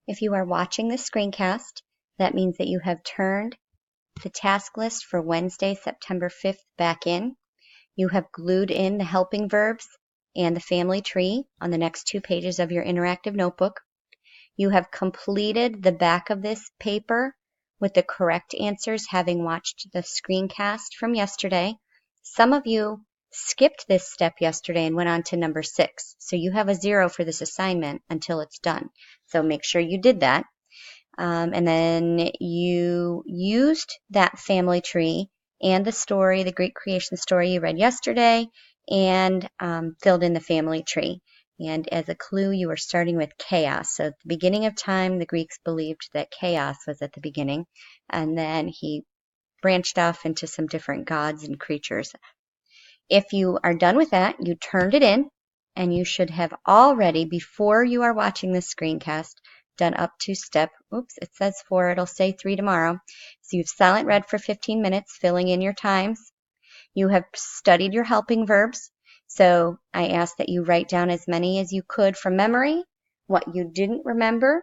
If you are watching this screencast, that means that you have turned the task list for Wednesday, September 5th back in. You have glued in the helping verbs and the family tree on the next 2 pages of your interactive notebook. You have completed the back of this paper with the correct answers, having watched the screencast from yesterday. Some of you skipped this step yesterday and went on to number 6. So you have a 0 for this assignment until it's done. So make sure you did that. And then you used that family tree and the story, the Greek creation story you read yesterday, and filled in the family tree. And as a clue, you were starting with chaos. So at the beginning of time, the Greeks believed that chaos was at the beginning, and then he branched off into some different gods and creatures. If you are done with that, you turned it in, and you should have already, before you are watching this screencast, done up to step, it says 4, it'll say 3 tomorrow. So you've silent read for 15 minutes, filling in your times. You have studied your helping verbs. So I ask that you write down as many as you could from memory. What you didn't remember,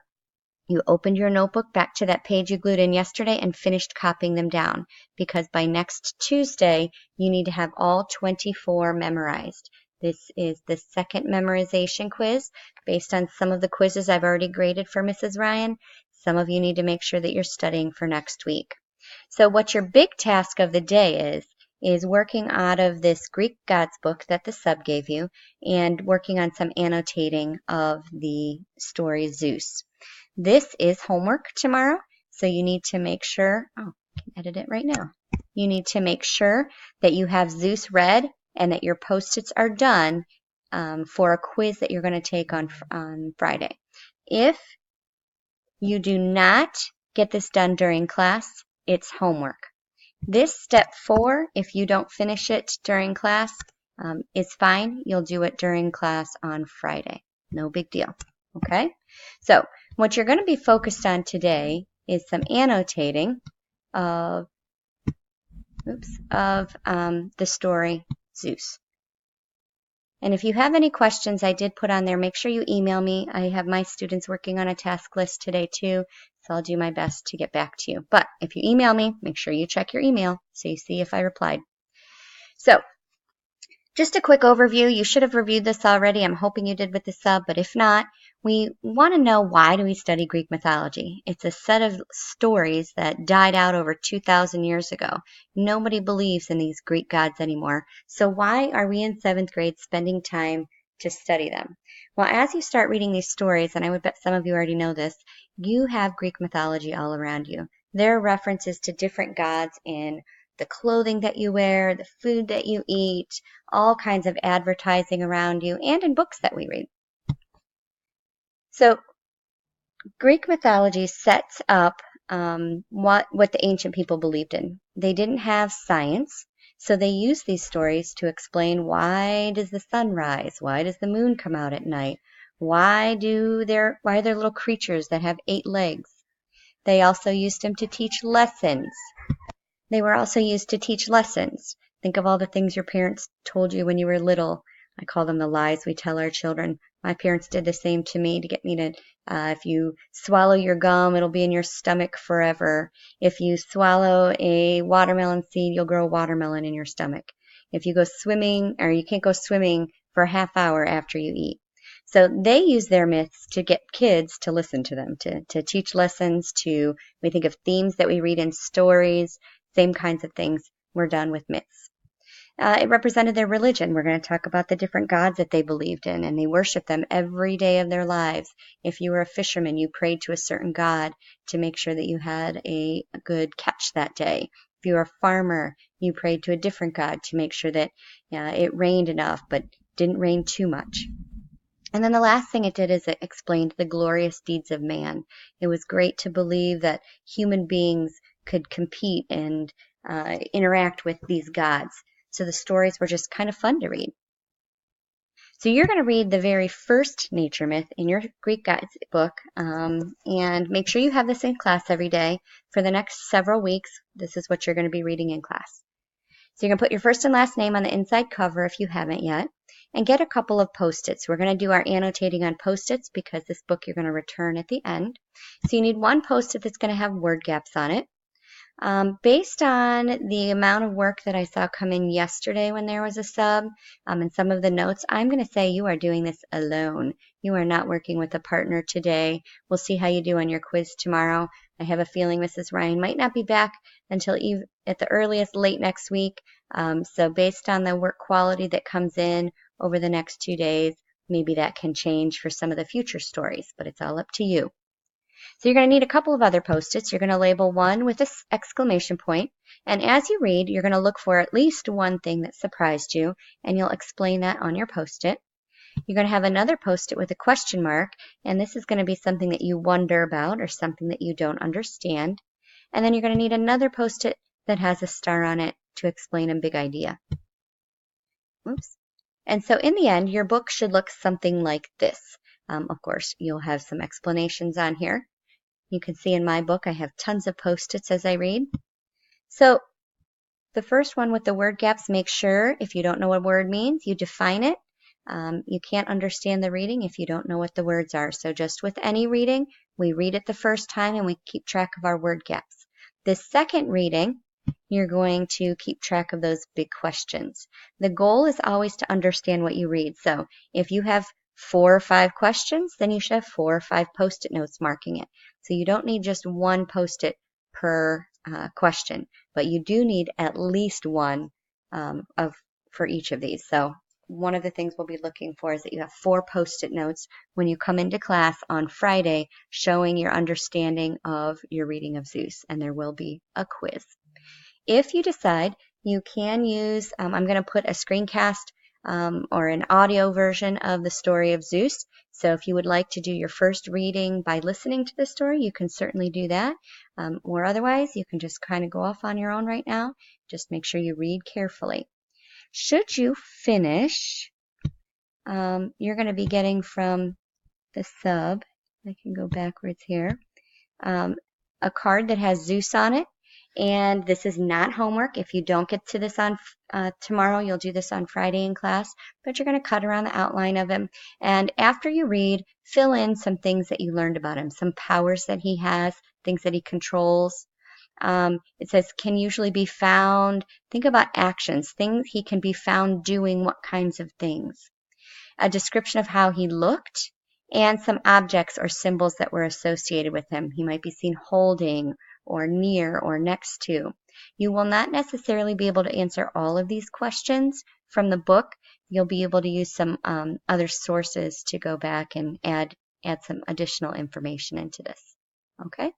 you opened your notebook back to that page you glued in yesterday and finished copying them down, because by next Tuesday, you need to have all 24 memorized. This is the second memorization quiz based on some of the quizzes I've already graded for Mrs. Ryan. Some of you need to make sure that you're studying for next week. So what your big task of the day is working out of this Greek gods book that the sub gave you and working on some annotating of the story Zeus. This is homework tomorrow, so you need to make sure, I can edit it right now. You need to make sure that you have Zeus read and that your Post-its are done for a quiz that you're going to take on Friday. If you do not get this done during class, it's homework. This step 4, if you don't finish it during class, is fine. You'll do it during class on Friday. No big deal. Okay? So what you're going to be focused on today is some annotating of the story Zeus. And if you have any questions, I did put on there, make sure you email me. I have my students working on a task list today too, so I'll do my best to get back to you. But if you email me, make sure you check your email so you see if I replied. So just a quick overview. You should have reviewed this already. I'm hoping you did with the sub, but if not, we want to know, why do we study Greek mythology? It's a set of stories that died out over 2,000 years ago. Nobody believes in these Greek gods anymore. So why are we in 7th grade spending time to study them? Well, as you start reading these stories, and I would bet some of you already know this, you have Greek mythology all around you. There are references to different gods in the clothing that you wear, the food that you eat, all kinds of advertising around you, and in books that we read. So Greek mythology sets up what the ancient people believed in. They didn't have science, so they used these stories to explain, why does the sun rise? Why does the moon come out at night? Why are there little creatures that have 8 legs? They also used them to teach lessons. They were also used to teach lessons. Think of all the things your parents told you when you were little. I call them the lies we tell our children. My parents did the same to me to get me to, if you swallow your gum, it'll be in your stomach forever. If you swallow a watermelon seed, you'll grow a watermelon in your stomach. If you go swimming, or you can't go swimming for a half hour after you eat. So they use their myths to get kids to listen to them, to teach lessons, we think of themes that we read in stories, same kinds of things were done with myths. It represented their religion. We're going to talk about the different gods that they believed in, and they worshiped them every day of their lives. If you were a fisherman, you prayed to a certain god to make sure that you had a good catch that day. If you were a farmer, you prayed to a different god to make sure that it rained enough, but didn't rain too much. And then the last thing it did is it explained the glorious deeds of man. It was great to believe that human beings could compete and interact with these gods. So the stories were just kind of fun to read. So you're going to read the very first nature myth in your Greek guides book, and make sure you have this in class every day. For the next several weeks, this is what you're going to be reading in class. So you're going to put your first and last name on the inside cover if you haven't yet, and get a couple of Post-its. We're going to do our annotating on Post-its because this book you're going to return at the end. So you need one Post-it that's going to have word gaps on it. Based on the amount of work that I saw come in yesterday when there was a sub and some of the notes, I'm going to say you are doing this alone. You are not working with a partner today. We'll see how you do on your quiz tomorrow. I have a feeling Mrs. Ryan might not be back until at the earliest late next week. So based on the work quality that comes in over the next 2 days, maybe that can change for some of the future stories, but it's all up to you. So you're going to need a couple of other Post-its. You're going to label one with an exclamation point, and as you read, you're going to look for at least one thing that surprised you, and you'll explain that on your Post-it. You're going to have another Post-it with a question mark, and this is going to be something that you wonder about or something that you don't understand. And then you're going to need another Post-it that has a star on it to explain a big idea. Oops. And so in the end, your book should look something like this. Of course, you'll have some explanations on here. You can see in my book I have tons of Post-its as I read. So the first one with the word gaps, make sure if you don't know what a word means, you define it. You can't understand the reading if you don't know what the words are. So just with any reading, we read it the first time and we keep track of our word gaps. This second reading, you're going to keep track of those big questions. The goal is always to understand what you read. So if you have 4 or 5 questions, then you should have 4 or 5 Post-it notes marking it. So you don't need just one Post-it per question, but you do need at least one for each of these. So one of the things we'll be looking for is that you have 4 Post-it notes when you come into class on Friday showing your understanding of your reading of Zeus, and there will be a quiz. If you decide, you can use, I'm going to put a screencast or an audio version of the story of Zeus. So if you would like to do your first reading by listening to the story, you can certainly do that. Or otherwise, you can just kind of go off on your own right now. Just make sure you read carefully. Should you finish, you're going to be getting from the sub, I can go backwards here, a card that has Zeus on it. And this is not homework. If you don't get to this on tomorrow, you'll do this on Friday in class, but you're going to cut around the outline of him. And after you read, fill in some things that you learned about him, some powers that he has, things that he controls. It says can usually be found. Think about actions, things he can be found doing, what kinds of things. A description of how he looked, and some objects or symbols that were associated with him. He might be seen holding or near or next to. You will not necessarily be able to answer all of these questions from the book. You'll be able to use some other sources to go back and add some additional information into this. Okay?